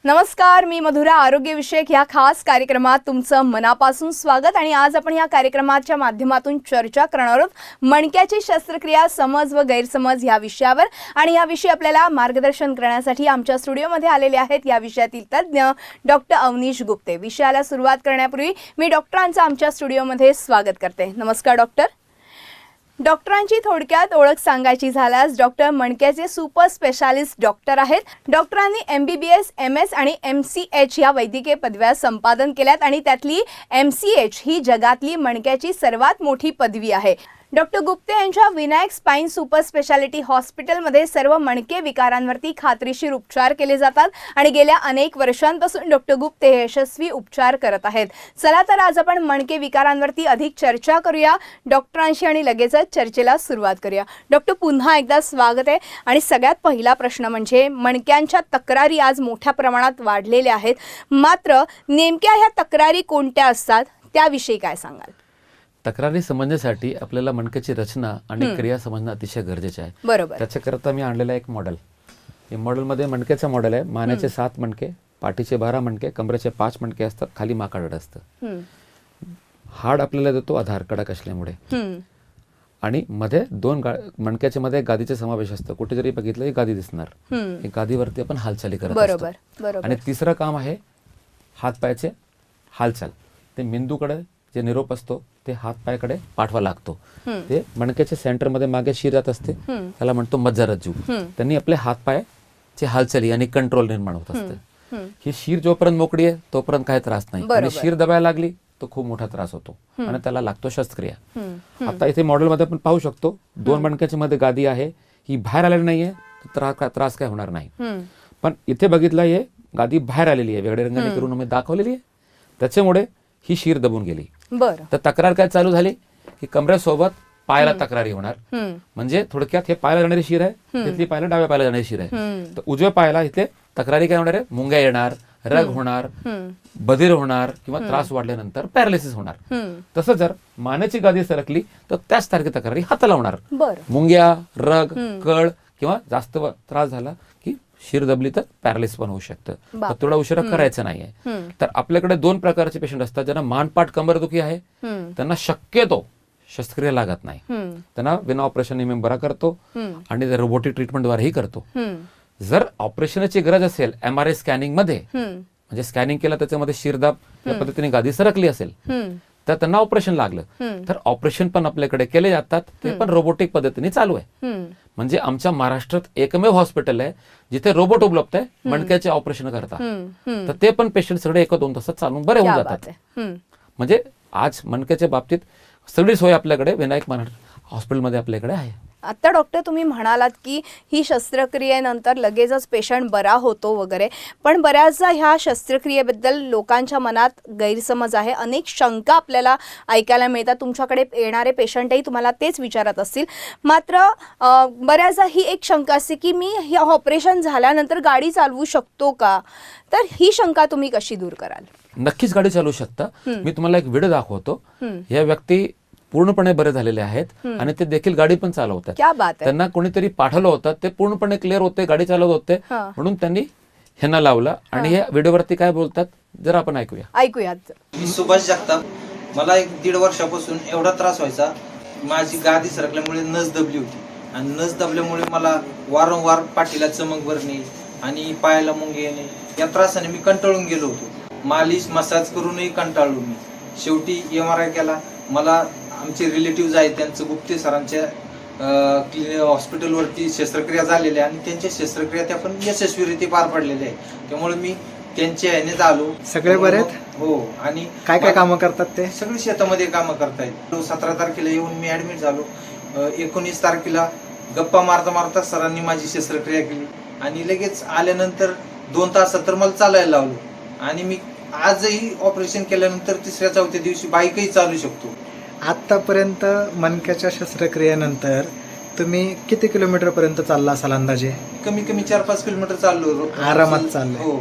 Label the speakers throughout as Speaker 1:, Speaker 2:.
Speaker 1: नमस्कार, मी मधुरा. आरोग्यविषयक या खास कार्यक्रमात तुमचं मनापासून स्वागत. आणि आज आपण या कार्यक्रमाच्या माध्यमातून चर्चा करणार आहोत मणक्याची शस्त्रक्रिया, समज व गैरसमज या विषयावर. आणि याविषयी आपल्याला मार्गदर्शन करण्यासाठी आमच्या स्टुडिओमध्ये आलेले आहेत या विषयातील तज्ज्ञ डॉक्टर अवनीश गुप्ते. विषयाला सुरुवात करण्यापूर्वी मी डॉक्टरांचं आमच्या स्टुडिओमध्ये स्वागत करते. नमस्कार डॉक्टर. डॉक्टरांची थोडक्यात ओळख सांगायची झाल्यास डॉक्टर मणक्याचे सुपर स्पेशालिस्ट डॉक्टर आहेत. डॉक्टरांनी MBBS, MS आणि MCH या वैद्यकीय पदव्या संपादन केल्यात आणि त्यातली MCH ही जगातली मणक्याची सर्वात मोठी पदवी आहे. डॉक्टर गुप्ते यांच्या विनायक स्पाइन सुपर स्पेशालिटी हॉस्पिटलमध्ये सर्व मणके विकारांवरती खात्रीशीर उपचार केले जातात आणि गेल्या अनेक वर्षांपासून डॉक्टर गुप्ते हे यशस्वी उपचार करत आहेत. चला तर आज आपण मणके विकारांवरती अधिक चर्चा करूया डॉक्टरांशी आणि लगेचच चर्चेला सुरुवात करूया. डॉक्टर, पुन्हा एकदा स्वागत आहे. आणि सगळ्यात पहिला प्रश्न म्हणजे मणक्यांच्या तक्रारी आज मोठ्या प्रमाणात वाढलेल्या आहेत, मात्र नेमक्या ह्या तक्रारी कोणत्या असतात त्याविषयी काय सांगाल?
Speaker 2: तक्रारी समजण्यासाठी आपल्याला मणक्याची रचना आणि क्रिया समजणं अतिशय गरजेचे आहे.
Speaker 1: बरोबर.
Speaker 2: त्याच्याकरता मी आणलेला एक मॉडेल. हे मॉडेलमध्ये मणक्याचं मॉडेल आहे. मानेचे 7 मणके, पाठीचे 12 मणके, कमरेचे 5 मणके असतात, खाली माकाड असतं. हाड आपल्याला देतो आधार कडक असल्यामुळे. आणि मध्ये 2 मणक्याच्या मध्ये गादीचा समावेश असतो. कुठे जरी बघितलं ही गादी दिसणार. गादीवरती आपण हालचाली करत असतो. आणि तिसरं काम आहे हातपायाचे हालचाल. ते मेंदूकडे जे निरोप असतो ते हातपायाकडे पाठवा लागतो. ते मणक्याच्या सेंटर मध्ये मागे शिर जात असते, त्याला म्हणतो मज्जारज्जू. त्यांनी आपले हातपायाची हालचाली आणि कंट्रोल निर्माण होत असते. ही शिर जोपर्यंत मोकळी आहे तोपर्यंत काही त्रास नाही, आणि शिर दबायला लागली तो खूप मोठा त्रास होतो आणि त्याला लागतो शस्त्रक्रिया. आता इथे मॉडेल मध्ये आपण पाहू शकतो 2 मणक्याच्या मध्ये गादी आहे. ही बाहेर आलेली नाहीये, त्रास काय होणार नाही. पण इथे बघितलं हे गादी बाहेर आलेली आहे, वेगळ्या रंगाने करून आम्ही दाखवलेली आहे. त्याच्यामुळे ही शिर दबून गेली. तर तक्रार काय चालू झाली की कमरेसोबत पायाला तक्रारी होणार. म्हणजे थोडक्यात हे पायाला जाणारी शिर आहे, तिथली पायाला डाव्या पायाला जाणारी शिर आहे. तर उजव्या पायाला इथे तक्रारी काय होणार आहे? मुंग्या येणार, रग होणार, बधीर होणार किंवा त्रास वाढल्यानंतर पॅरालिसिस होणार. तसं जर मानेची गादी सरकली तर त्याच तारखे तक्रारी हाताला होणार. मुंग्या, रग, कळ किंवा जास्त त्रास झाला की शिर दबली तर पॅरालिसिस पण होऊ शकतं. तर थोडा उशिरा करायचं नाहीये. तर आपल्याकडे 2 प्रकारचे पेशंट असतात. ज्यांना मानपाठ कंबरदुखी आहे त्यांना शक्यतो शस्त्रक्रिया लागत नाही, त्यांना विना ऑपरेशन मी बरा करतो आणि रोबोटिक ट्रीटमेंटद्वारेही करतो. जर ऑपरेशनची गरज असेल MRI स्कॅनिंग मध्ये, म्हणजे स्कॅनिंग केलं त्याच्यामध्ये शिरदाब या पद्धतीने गादी सरकली असेल तर त्यांना ऑपरेशन लागलं तर ऑपरेशन पण आपल्याकडे केले जातात. ते पण रोबोटिक पद्धतीने चालू आहे. म्हणजे आमच्या महाराष्ट्रात एकमेव हॉस्पिटल आहे जिथे रोबोट उपलब्ध आहे मणक्याचे ऑपरेशन करता. तर ते पण पेशंट सगळे 1-2 तासात चालून बरे होऊन जातात. म्हणजे आज मणक्याच्या बाबतीत सगळी सोय आपल्याकडे विनायक हॉस्पिटलमध्ये आपल्याकडे आहे.
Speaker 1: आता डॉक्टर, तुम्ही म्हणालात की ही शस्त्रक्रियेनंतर लगेचच पेशंट बरा होतो वगैरे, पण बऱ्याचदा ह्या शस्त्रक्रियेबद्दल लोकांच्या मनात गैरसमज आहे, अनेक शंका आपल्याला ऐकायला मिळतात. तुमच्याकडे येणारे पेशंटही तुम्हाला तेच विचारत असतील. मात्र बऱ्याचदा ही एक शंका असते की मी हे ऑपरेशन झाल्यानंतर गाडी चालवू शकतो का? तर ही शंका तुम्ही कशी दूर कराल?
Speaker 2: नक्कीच गाडी चालवू शकता. मी तुम्हाला एक व्हिडिओ दाखवतो. या व्यक्ती पूर्णपणे बरे झालेले आहेत आणि ते देखील गाडी पण चालवतात. त्यांना कोणीतरी पाठवलं होतं, ते पूर्णपणे क्लिअर होते, गाडी चालवत होते, म्हणून त्यांनी ह्यांना लावलं. आणि या व्हिडिओवरती काय बोलतात जरा आपण ऐकूयात.
Speaker 3: मी सुभाष जगताप. मला 1-1.5 वर्षापासून एवढा त्रास व्हायचा. माझी गादी सरकल्यामुळे नस दबली होती आणि नस दबल्यामुळे मला वारंवार पाठीला चमक भरणे आणि पायाला मुंगे येणे, या त्रासाने मी कंटाळून गेलो होतो. मालिश मसाज करूनही कंटाळलो मी. शेवटी MRI केला. मला आमचे रिलेटिव्ह आहेत त्यांचं गुप्ते सरांच्या हॉस्पिटलवरती शस्त्रक्रिया झालेल्या आणि त्यांच्या शस्त्रक्रिया त्या पण यशस्वीरित्या पार पडलेल्या आहे. त्यामुळे मी त्यांच्या ह्यानेच आलो.
Speaker 4: सगळे बरे?
Speaker 3: हो. आणि
Speaker 4: काय कामं करतात ते?
Speaker 3: सगळी शेतामध्ये कामं करतायत. 17 तारखेला येऊन मी ऍडमिट झालो. 19 तारखेला गप्पा मारता मारता सरांनी माझी शस्त्रक्रिया केली आणि लगेच आल्यानंतर 2 तासात तर मला चालायला लावलं. आणि मी आजही ऑपरेशन केल्यानंतर 3-4 दिवशी बाईकही चालू शकतो.
Speaker 4: आतापर्यंत मणक्याच्या शस्त्रक्रियेनंतर तुम्ही किती किलोमीटर पर्यंत चालला असाल अंदाजे?
Speaker 3: कमी 4-5 किलोमीटर चाललो.
Speaker 4: आरामात चाललो.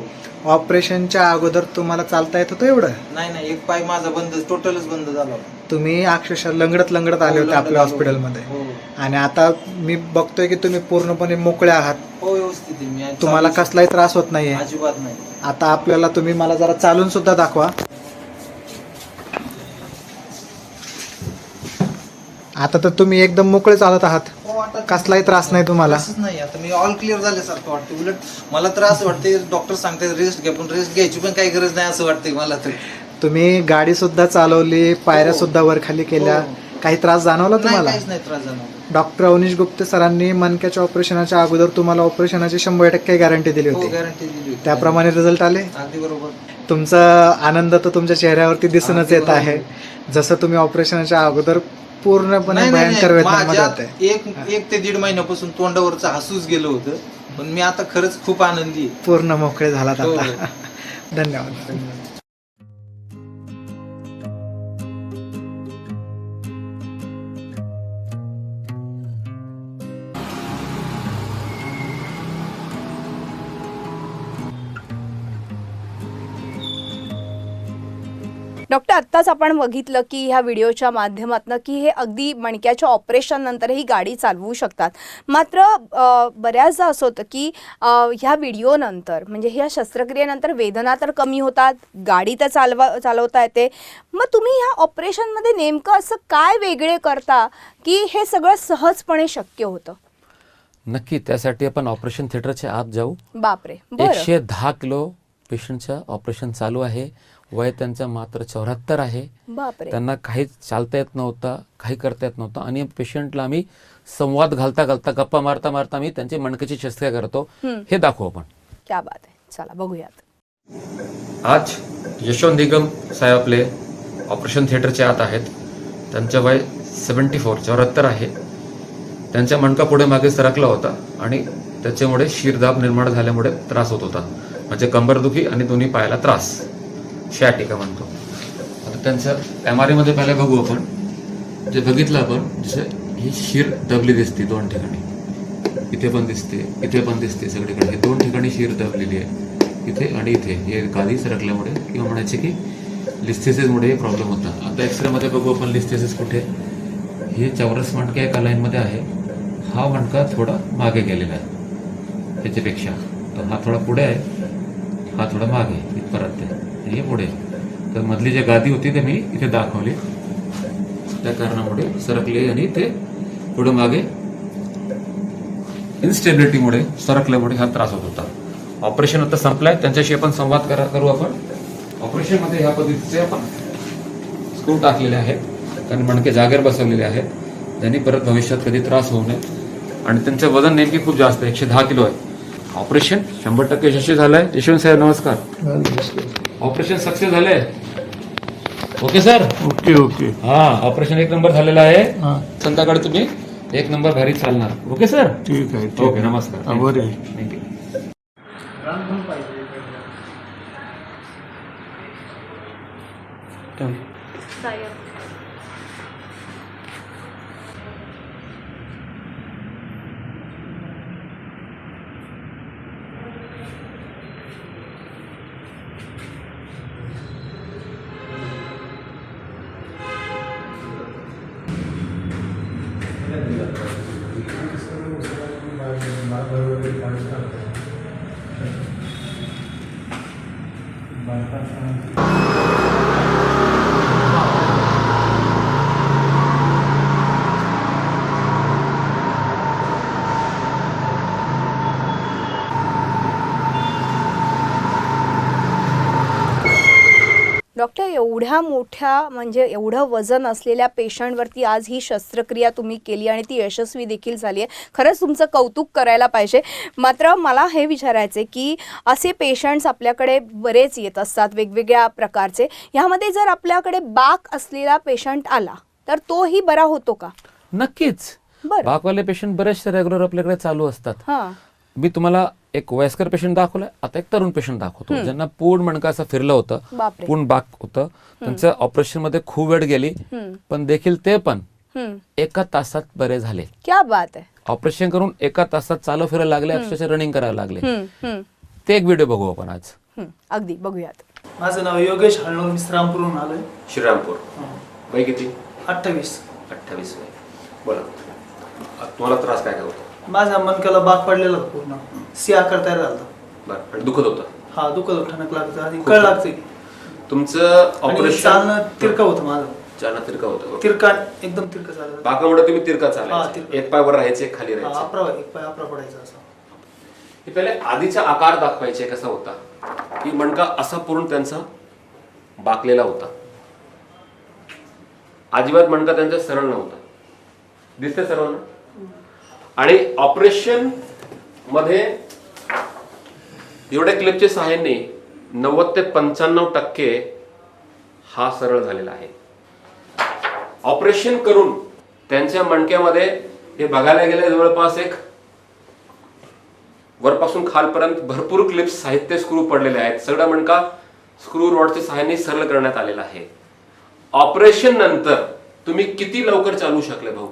Speaker 4: ऑपरेशनच्या अगोदर तुम्हाला चालता येत होतं एवढं?
Speaker 3: नाही, एक पाय माझा टोटलच बंद झाला होता.
Speaker 4: तुम्ही अक्षरशः लंगडत आले होते आपल्या हॉस्पिटलमध्ये,
Speaker 3: हो
Speaker 4: आणि आता मी बघतोय की तुम्ही पूर्णपणे मोकळे आहात,
Speaker 3: हो व्यवस्थित आहे मी.
Speaker 4: तुम्हाला कसलाही त्रास होत नाहीये.
Speaker 3: अजिबात नाही.
Speaker 4: आता आपल्याला तुम्ही मला जरा चालून सुद्धा दाखवा. आता तर तुम्ही एकदम मोकळे चालत आहात,
Speaker 3: हो, आता
Speaker 4: कसलाही त्रास नाही तुम्हाला.
Speaker 3: असंच नाही. आता मी ऑल क्लिअर झाल्यासारखं वाटतं. उलट मला तर असं वाटते, डॉक्टर सांगतात रेस्ट घ्या, पण रेस्ट घ्यायची पण काही गरज नाही असं वाटतंय मला तर.
Speaker 4: तुम्ही गाडी सुद्धा चालवली, पायऱ्या सुद्धा वर खाली केल्या,
Speaker 3: हो.
Speaker 4: काही त्रास जाणवला
Speaker 3: नाही,
Speaker 4: तुम्हाला?
Speaker 3: काहीच नाही त्रास झाला.
Speaker 4: डॉक्टर अवनीश गुप्ते सरांनी मणक्याच्या ऑपरेशनाच्या अगोदर तुम्हाला ऑपरेशनाची 100% गॅरंटी दिली
Speaker 3: हो
Speaker 4: होती.
Speaker 3: गॅरंटी दिली होती.
Speaker 4: त्याप्रमाणे रिझल्ट आले.
Speaker 3: अगदी बरोबर.
Speaker 4: तुमचा आनंद तर तुमच्या चेहऱ्यावरती दिसूनच येत आहे, जसं तुम्ही ऑपरेशनाच्या अगोदर पूर्णपणे
Speaker 3: नाही,
Speaker 4: भयंकर वेदनांमध्ये
Speaker 3: माझ्या
Speaker 4: होते.
Speaker 3: एक ते 1.5 महिन्यापासून तोंडावरचं हसूच गेलं होतं, पण मी आता खरंच खूप आनंदी आहे.
Speaker 4: पूर्ण मोकळे झालात
Speaker 3: हो.
Speaker 4: आता. धन्यवाद.
Speaker 1: डॉक्टर, आत्ताच आपण बघितलं की ह्या व्हिडिओच्या माध्यमातून की हे अगदी मणक्याच्या ऑपरेशन नंतरही गाडी चालवू शकतात. मात्र बऱ्याचदा असं होतं की ह्या व्हिडिओनंतर म्हणजे ह्या शस्त्रक्रियेनंतर वेदना तर कमी होतात, गाडी तर चालवता येते. मग तुम्ही ह्या ऑपरेशनमध्ये नेमकं असं काय वेगळे करता की हे सगळं सहजपणे शक्य होतं?
Speaker 2: नक्की, त्यासाठी आपण ऑपरेशन थिएटरच्या आत जाऊ.
Speaker 1: बापरे, बरं.
Speaker 2: 110 किलो पेशंटचं ऑपरेशन चालू आहे. वय त्यांचं मात्र 74 आहे.
Speaker 1: बापरे.
Speaker 2: त्यांना काहीच चालता येत नव्हतं, काही करता येत नव्हतं, आणि पेशंटला आम्ही संवाद घालता गप्पा मारता मी त्यांची मणक्याची शस्त्रक्रिया करतो. हे दाखवू आपण.
Speaker 1: क्या बात आहे. चला बघूयात.
Speaker 2: आज यशवंत निगम साहेब आपले ऑपरेशन थिएटरच्या आत आहेत. त्यांचं वय 74 आहे. त्यांच्या मणका पुढे मागे सरकला होता आणि त्याच्यामुळे शिरदाब निर्माण झाल्यामुळे त्रास होत होता, म्हणजे कंबरदुखी आणि दोन्ही पायाला त्रास, शॅटिका म्हणतो. आता त्यांचं MRI मध्ये पहिले बघू आपण. जे बघितलं आपण, जसं ही शिर दबली दिसते 2 ठिकाणी, इथे पण दिसते, इथे पण दिसते, सगळीकडे हे 2 ठिकाणी शिर दबलेली आहे, इथे आणि इथे. हे गादी सरकल्यामुळे किंवा म्हणायचे की लिस्थेसिसमुळे हे प्रॉब्लेम होता. आता एक्सरे मध्ये बघू आपण लिस्थेसिस कुठे. हे चौरस मणका एका लाईन मध्ये आहे. हा मणका थोडा मागे गेलेला आहे ह्याच्यापेक्षा, तर हा थोडा पुढे आहे, हा थोडा मागे इथपर्यंत आहे, हे पुढे. तर मधली जी गादी होती ते मी इथे दाखवली, त्या कारणामुळे सरकले आणि ते पुढे मागे इन्स्टेबिलिटीमुळे सरकल्यामुळे हा त्रास होत होता. ऑपरेशन आता संपलाय, त्यांच्याशी आपण संवाद करू आपण. ऑपरेशन मध्ये ह्या पद्धतीचे आपण स्क्रू टाकलेले आहेत, कारण मणके जागेवर बसवलेले आहेत, त्यांनी परत भविष्यात कधी त्रास होऊ नये. आणि त्यांचं वजन नेमकी खूप जास्त आहे, 110 किलो आहे. ऑपरेशन 100% यशस्वी झालंय. यशवंत साहेब नमस्कार. ऑपरेशन सक्सेस झालंय. Okay sir.
Speaker 5: ओके.
Speaker 2: हा, ऑपरेशन 1 नंबर झालेलं आहे. संध्याकाळी तुम्ही 1 नंबर भारी चालणार. Okay sir.
Speaker 5: ठीक आहे.
Speaker 2: ओके, नमस्कार.
Speaker 5: बरं आहे.
Speaker 2: थँक्यू.
Speaker 1: डॉक्टर, एवढ्या मोठ्या म्हणजे एवढं वजन असलेल्या पेशंटवरती आज ही शस्त्रक्रिया तुम्ही केली आणि ती यशस्वी देखील झाली आहे. खरंच तुमचं कौतुक करायला पाहिजे. मात्र मला हे विचारायचे की असे पेशंट्स आपल्याकडे बरेच येत असतात वेगवेगळ्या प्रकारचे. ह्यामध्ये जर आपल्याकडे बाक असलेला पेशंट आला तर तोही बरा होतो का?
Speaker 2: नक्कीच.
Speaker 1: बरं.
Speaker 2: बाकवाले पेशंट बरेचसे रेग्युलर आपल्याकडे चालू असतात.
Speaker 1: हां.
Speaker 2: मी तुम्हाला एक वयस्कर पेशंट दाखवलाय, आता एक तरुण पेशंट दाखवतो, ज्यांना पूर्ण मणका असं फिरलं होतं,
Speaker 1: बापरे.
Speaker 2: पूर्ण बाक होतं. त्यांचं ऑपरेशन मध्ये खूप वेळ गेली, पण देखील ते पण 1 तासात बरे झाले.
Speaker 1: क्या बात आहे.
Speaker 2: ऑपरेशन करून 1 तासात चालू फिरायला लागले, अक्षरशः रनिंग करायला लागले. ते एक व्हिडिओ बघू आपण आज.
Speaker 1: अगदी बघूयात.
Speaker 5: माझं नाव योगेश हळणूर, मी श्रीरामपूरहून आलोय.
Speaker 6: श्रीरामपूर. वय किती?
Speaker 5: 28.
Speaker 6: 28 वय. बोला, तुम्हाला त्रास काय काय होतो?
Speaker 5: माझ्या मणक्याला बाग पडलेला होता पूर्ण, सी आकार तयार झाला.
Speaker 6: बरं, आणि दुखत होतं?
Speaker 5: हा, दुखत होतं, ठणक लागतं आणि कळ लागते.
Speaker 6: तुमचं
Speaker 5: आणि
Speaker 6: ऑपरेशन?
Speaker 5: चालणं तिरका होतं माझं.
Speaker 6: चालणं तिरका होतं?
Speaker 5: तिरका, एकदम तिरका चालत.
Speaker 6: बाकामुळे तुम्ही तिरका
Speaker 5: हा,
Speaker 6: चालायचं,
Speaker 5: तिरका.
Speaker 6: एक पाय वर राहायचे, एक खाली
Speaker 5: हा,
Speaker 6: राहायचे.
Speaker 5: एक पाय अपरा पडायचा असा.
Speaker 6: हे पहिले आधीचा आकार दाखवायचे कसा होता, की मणका असा पूर्ण त्यांचा बाकलेला होता, अजिबात मणका त्यांचा सरळ नव्हता. दिसते सर्वांना? आणि ऑपरेशन मध्ये एवढ्या क्लिपच्या सहाय्याने 90 ते 95% हा सरळ झालेला आहे. ऑपरेशन करून त्यांच्या मणक्यामध्ये हे बघायला गेले जवळपास एक वरपासून खालपर्यंत भरपूर क्लिप्स साहित्य स्क्रू पडलेले आहेत. सगळा मणका स्क्रू रॉडच्या सहाय्याने सरळ करण्यात आलेला आहे. ऑपरेशन नंतर तुम्ही किती लवकर चालू शकले भाऊ?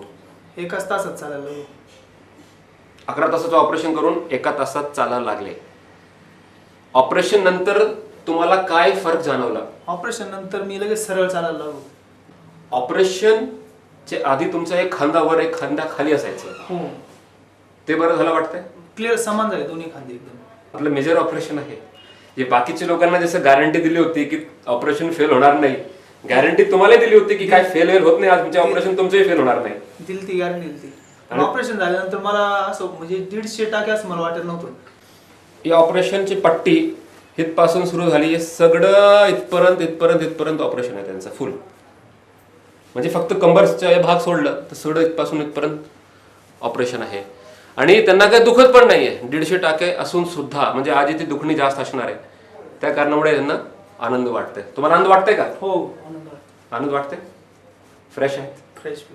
Speaker 5: 1 तासात चालायला.
Speaker 6: 11 तासाचं ऑपरेशन करून 1 तासात चालायला लागले. ऑपरेशन नंतर तुम्हाला काय फरक जाणवला?
Speaker 5: ऑपरेशन नंतर मी लगेच सरळ चालायला लागलो.
Speaker 6: ऑपरेशन चे आधी तुमचा एक खांदा वर एक खांदा खाली असायचं,
Speaker 5: हो,
Speaker 6: ते बरं झालं वाटतंय?
Speaker 5: क्लिअर समान झाले दोन्ही खांदे एकदम.
Speaker 6: आपलं मेजर ऑपरेशन आहे. जे बाकीच्या लोकांना जसं गॅरंटी दिली होती की ऑपरेशन फेल होणार नाही, गॅरंटी तुम्हाला दिली होती की काय फेल होत नाही, आज तुमचे ऑपरेशन तुमचंही फेल होणार नाही.
Speaker 5: दिली ती गॅरंटी दिली. ऑपरेशन झाल्यानंतर मला असं म्हणजे 150 टाके असं मला वाटत नव्हतं.
Speaker 6: या ऑपरेशनची पट्टी इथपासून सुरू झाली, हे सगळं इथपर्यंत ऑपरेशन आहे त्यांचं फुल. म्हणजे फक्त कंबरचा हे भाग सोडलं तर सगळं इथपासून इथपर्यंत ऑपरेशन आहे. आणि त्यांना काही दुखत पण नाहीये. 150 टाके असून सुद्धा, म्हणजे आज इथे दुखणी जास्त असणार आहे, त्या कारणामुळे त्यांना आनंद वाटतंय. तुम्हाला आनंद वाटतंय का?
Speaker 5: हो,
Speaker 6: आनंद वाटतंय? फ्रेश आहे?
Speaker 5: फ्रेश.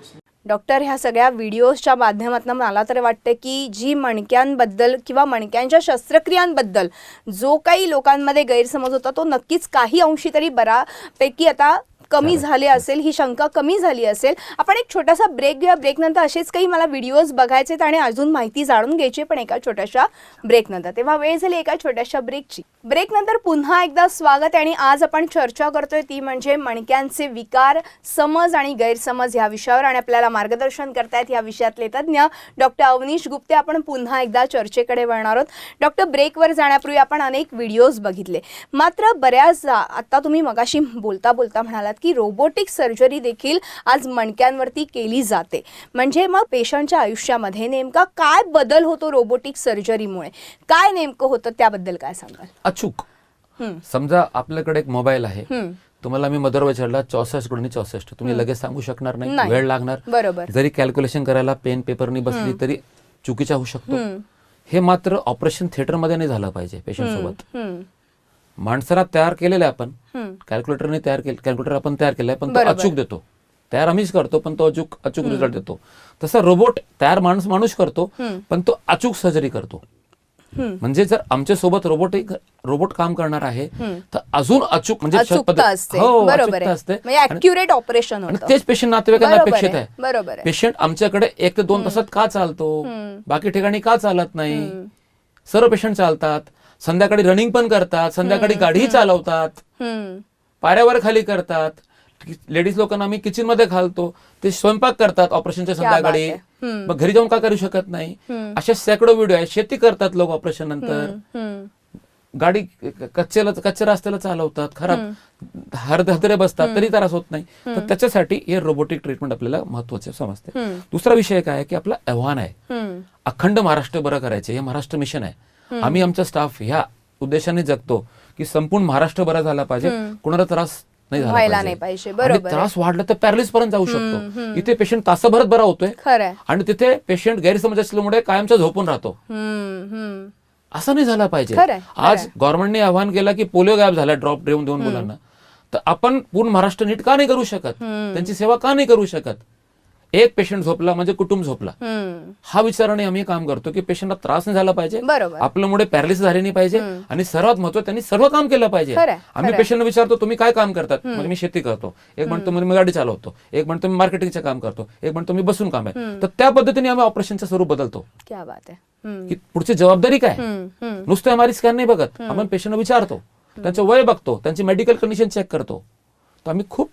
Speaker 1: डॉक्टर, ह्या सगळ्या व्हिडिओजच्या माध्यमातून मला तर वाटतं की जी मणक्यांबद्दल किंवा मणक्यांच्या शस्त्रक्रियांबद्दल जो काही लोकांमध्ये गैरसमज होता तो नक्कीच काही अंशी तरी बऱ्यापैकी आता कमी झाले असेल, ही शंका कमी झाली असेल. आपण एक छोटासा ब्रेक घेऊया. ब्रेकनंतर असेच काही मला व्हिडिओज बघायचे आणि अजून माहिती जाणून घ्यायची, पण एका छोट्याशा ब्रेकनंतर. तेव्हा वेळ झाली एका छोट्याशा ब्रेकची. ब्रेकनंतर पुन्हा एकदा स्वागत आहे आणि आज आपण चर्चा करतोय ती म्हणजे मणक्यांचे विकार, समज आणि गैरसमज ह्या विषयावर. आणि आपल्याला मार्गदर्शन करतायत या विषयातले तज्ज्ञ डॉक्टर अवनीश गुप्ते. आपण पुन्हा एकदा चर्चेकडे वळणार आहोत. डॉक्टर, ब्रेकवर जाण्यापूर्वी आपण अनेक व्हिडिओज बघितले, मात्र बऱ्याचदा आता तुम्ही मगाशी बोलता बोलता म्हणालात की रोबोटिक सर्जरी देखील आज मणक्यांवरती केली जाते. म्हणजे मग पेशंटच्या आयुष्यामध्ये नेमका काय बदल होतो रोबोटिक सर्जरीमुळे? काय नेमकं होतं त्याबद्दल काय सांगाल?
Speaker 2: अचूक. समजा आपल्याकडे एक मोबाईल आहे, तुम्हाला मी मदर विचारला 64x64, तुम्ही लगेच सांगू शकणार नाही, वेळ लागणार.
Speaker 1: बरोबर.
Speaker 2: जरी कॅल्क्युलेशन करायला पेन पेपरनी बसली तरी चुकीचा होऊ शकतो. हे मात्र ऑपरेशन थिएटरमध्ये नाही झालं पाहिजे पेशंट सोबत. माणसाला तयार केलेलं आहे आपण, कॅल्क्युलेटरने कॅल्क्युलेटर आपण तयार केलाय, पण तो अचूक देतो. तयार आम्हीच करतो पण तो अचूक रिझल्ट देतो. तसा रोबोट तयार माणूस करतो पण तो अचूक सर्जरी करतो. म्हणजे जर आमच्या सोबत रोबोट काम करणार आहे तर अजून अचूक, म्हणजे
Speaker 1: अचूकता असते, ॲक्युरेट ऑपरेशन होतं.
Speaker 2: तेच पेशंट नातेवाईकांना अपेक्षित आहे.
Speaker 1: बरोबर आहे.
Speaker 2: पेशंट आमच्याकडे 1 ते 2 तासात का चालतो, बाकी ठिकाणी का चालत नाही? सर्व पेशंट चालतात, संध्याकाळी रनिंग पण करतात, संध्याकाळी गाडीही चालवतात, पाऱ्यावर खाली करतात. लेडीज लोकांना आम्ही किचन मध्ये घालतो, ते स्वयंपाक करतात ऑपरेशनच्या संध्याकाळी. मग घरी जाऊन का करू शकत नाही? असे शेकडो व्हिडिओ आहेत. शेती करतात लोक ऑपरेशन नंतर, गाडी कच्च्या रस्त्याला चालवतात, खराब हरदरे बसतात तरी त्रास होत नाही. तर त्याच्यासाठी हे रोबोटिक ट्रीटमेंट आपल्याला महत्वाचे समजते. दुसरा विषय काय आहे की आपला आव्हान आहे अखंड महाराष्ट्र बरं करायचे. हे महाराष्ट्र मिशन आहे. आम्ही आमचा स्टाफ ह्या उद्देशाने जगतो की संपूर्ण महाराष्ट्र बरा झाला पाहिजे, कोणाला त्रास नाही झाला पाहिजे. त्रास वाढला तर पॅरालिस पर्यंत जाऊ शकतो. इथे पेशंट तासाभरात बरा होतोय आणि तिथे पेशंट गैरसमज असल्यामुळे कायमचा झोपून राहतो. असं नाही झालं पाहिजे. आज गव्हर्नमेंटने आवाहन केलं की पोलिओ गायब झाला ड्रॉप देऊन मुलांना, तर आपण पूर्ण महाराष्ट्र नीट का नाही करू शकत? त्यांची सेवा का नाही करू शकत? एक पेशंट झोपला म्हणजे कुटुंब झोपला, हा विचाराने आम्ही काम करतो की पेशंटला त्रास नाही झाला पाहिजे, आपल्यामुळे पॅरालिसिस झाली नाही पाहिजे, आणि सर्वात महत्त्वाचं त्यांनी सर्व काम केलं पाहिजे. आम्ही पेशंटला विचारतो तुम्ही काय काम करतात, म्हणजे मी शेती करतो, एक म्हणतो मी गाडी चालवतो, एक म्हणतो मी मार्केटिंगचं काम करतो, एक म्हणतो मी बसून काम आहे. तर त्या पद्धतीने आम्ही ऑपरेशनचं स्वरूप बदलतो.
Speaker 1: क्या बात आहे.
Speaker 2: की पुढची जबाबदारी काय, नुसतं एमआरआय स्कॅन नाही बघत, आपण पेशंटला विचारतो त्यांचं वय बघतो, त्यांची मेडिकल कंडिशन चेक करतो. तर आम्ही खूप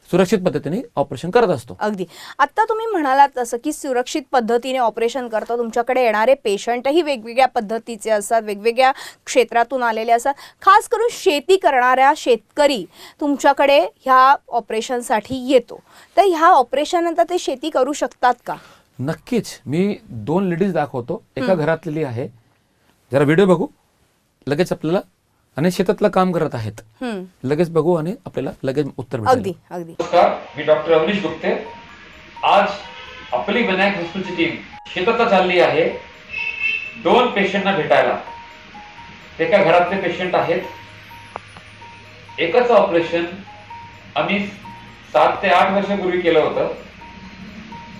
Speaker 2: सुरक्षित पद्धतीने ऑपरेशन करत असतो.
Speaker 1: अगदी. आता तुम्ही म्हणालात तसं की सुरक्षित पद्धतीने ऑपरेशन करतो. तुमच्याकडे येणारे पेशंटही वेगवेगळ्या पद्धतीचे असतात, वेगवेगळ्या क्षेत्रातून आलेले असतात. खास करून शेती करणाऱ्या शेतकरी तुमच्याकडे ह्या ऑपरेशनसाठी येतो. तर ह्या ऑपरेशन नंतर ते शेती करू शकतात का?
Speaker 2: नक्कीच. मी 2 लेडीज दाखवतो. एका घरातली आहे, जरा व्हिडिओ बघू, लगेच आपल्याला, आणि शेतातलं काम करत आहेत, लगेच बघू आणि आपल्याला लगेच उत्तर भेटेल.
Speaker 1: अगदी अगदी.
Speaker 2: नमस्कार, मी डॉक्टर अवनीश गुप्ते. आज आपली विनायक हॉस्पिटलची टीम शेतातला चालली आहे 2 पेशंटना भेटायला. एका घरातले पेशंट आहेत. एकाच ऑपरेशन आम्ही 7 ते 8 वर्षापूर्वी केलं होतं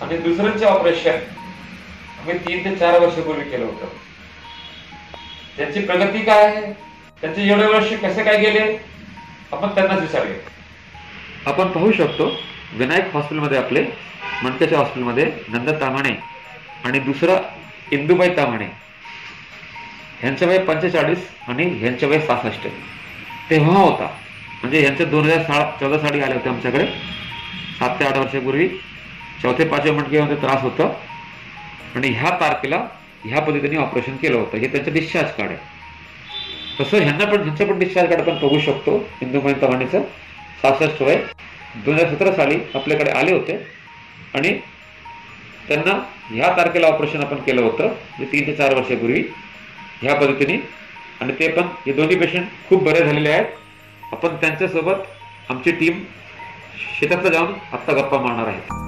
Speaker 2: आणि दुसऱ्याचे ऑपरेशन आम्ही 3 ते 4 वर्षापूर्वी केलं होतं. त्यांची प्रगती काय आहे, त्यांचे एवढे वर्ष कसे काय गेले, आपण त्यांनाच विचारूया. आपण पाहू शकतो विनायक हॉस्पिटलमध्ये, आपले मणक्याच्या हॉस्पिटलमध्ये नंदा तामाणे आणि दुसरा इंदुबाई तामाणे, ह्यांचं वय 45 आणि ह्यांचं वय 66 तेव्हा होता. म्हणजे ह्यांच्या 2014 साली आले होते आमच्याकडे 7 ते 8 वर्षापूर्वी. 4-5 मणक्यामध्ये त्रास होता आणि ह्या तारखेला ह्या पद्धतीने ऑपरेशन केलं होतं. हे त्यांचं डिस्चार्ज कार्ड आहे. तसं ह्यांचं पण डिस्चार्ज कार्ड आपण बघू शकतो. इंदुबाई तामाणेचं 66 वय, 2017 साली आपल्याकडे आले होते आणि त्यांना ह्या तारखेला ऑपरेशन आपण केलं होतं, जे 3 ते 4 वर्षापूर्वी ह्या पद्धतीने. आणि ते पण हे दोन्ही पेशंट खूप बरे झालेले आहेत. आपण त्यांच्यासोबत आमची टीम शेतातला जाऊन आत्ता गप्पा मारणार आहे.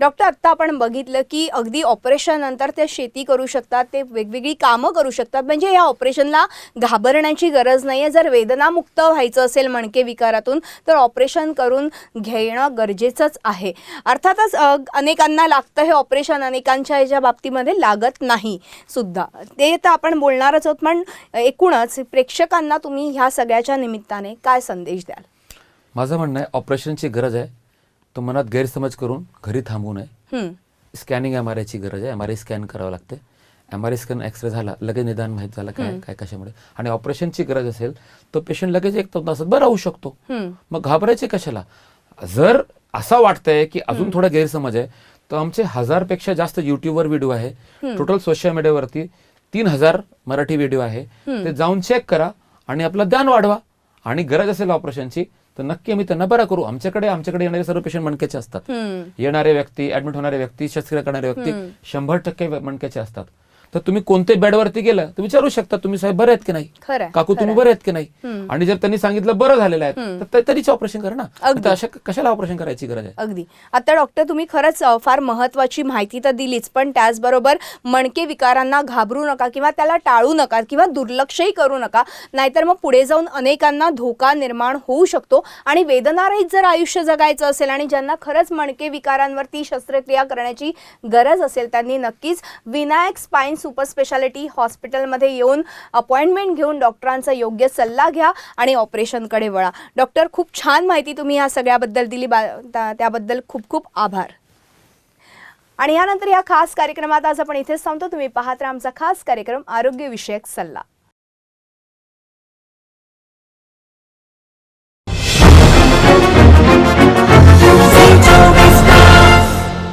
Speaker 1: डॉक्टर, आत्ता आपण बघितलं की अगदी ऑपरेशन नंतर ते शेती करू शकतात, ते वेगवेगळी कामं करू शकतात. म्हणजे या ऑपरेशनला घाबरण्याची गरज नाही आहे. जर वेदनामुक्त व्हायचं असेल मणके विकारातून तर ऑपरेशन करून घेणं गरजेचंच आहे. अर्थातच अनेकांना लागतं हे ऑपरेशन, अनेकांच्या ह्याच्या बाबतीमध्ये लागत नाही सुद्धा. ते तर आपण बोलणारच आहोत. पण एकूणच प्रेक्षकांना तुम्ही ह्या सगळ्याच्या निमित्ताने काय संदेश द्याल?
Speaker 2: माझं म्हणणं आहे, ऑपरेशनची गरज आहे, तो मनात गैरसमज करून घरी थांबू नये. स्कॅनिंग MRI ची गरज आहे. MRI स्कॅन करावं लागते. MRI स्कॅन एक्सरे झाला, लगेच निदान माहीत झालं काय काय कशामुळे. आणि ऑपरेशनची गरज असेल तो पेशंट लगेच 1 तासात बरा होऊ शकतो. मग घाबरायचे कशाला? जर असं वाटतंय की अजून थोडा गैरसमज आहे, तर आमचे 1000 पेक्षा जास्त युट्यूबवर व्हिडिओ आहे. टोटल सोशल मीडियावरती 3000 मराठी व्हिडिओ आहे. ते जाऊन चेक करा आणि आपलं ज्ञान वाढवा. आणि गरज असेल ऑपरेशनची तर नक्की आम्ही त्यांना बरा करू. आमच्याकडे येणारे सर्व पेशंट मणक्याचे असतात. येणारे व्यक्ती, ऍडमिट होणारे व्यक्ती, शस्त्रक्रिया करणारे व्यक्ती 100% मणक्याचे असतात. तर तुम्ही कोणते बेडवरती गेलं तर विचारू शकता, तुम्ही साहेब बरे आहेत की नाही, काकू तुम्ही बरे आहेत की नाही. आणि जर त्यांनी सांगितलं बरं झालेलं आहे तर तरीच ऑपरेशन करा ना. अशा कशाला ऑपरेशन करायची गरज आहे?
Speaker 1: अगदी. आता डॉक्टर, तुम्ही खरंच फार महत्वाची माहिती तर दिलीच, पण त्याचबरोबर मणके विकारांना घाबरू नका किंवा त्याला टाळू नका किंवा दुर्लक्षही करू नका, नाहीतर मग पुढे जाऊन अनेकांना धोका निर्माण होऊ शकतो. आणि वेदनारहित जर आयुष्य जगायचं असेल आणि ज्यांना खरंच मणके विकारांवरती शस्त्रक्रिया करण्याची गरज असेल त्यांनी नक्कीच विनायक स्पाइन सुपर स्पेशालिटी हॉस्पिटलमध्ये येऊन अपॉइंटमेंट घेऊन डॉक्टरांचा योग्य सल्ला घ्या आणि ऑपरेशनकडे वळा. डॉक्टर, खूप छान माहिती तुम्ही ह्या सगळ्याबद्दल दिली, त्याबद्दल खूप खूप आभार. आणि यानंतर या खास कार्यक्रमात आज आपण इथेच थांबतो. तुम्ही पाहत राहा आमचा खास कार्यक्रम आरोग्यविषयक सल्ला.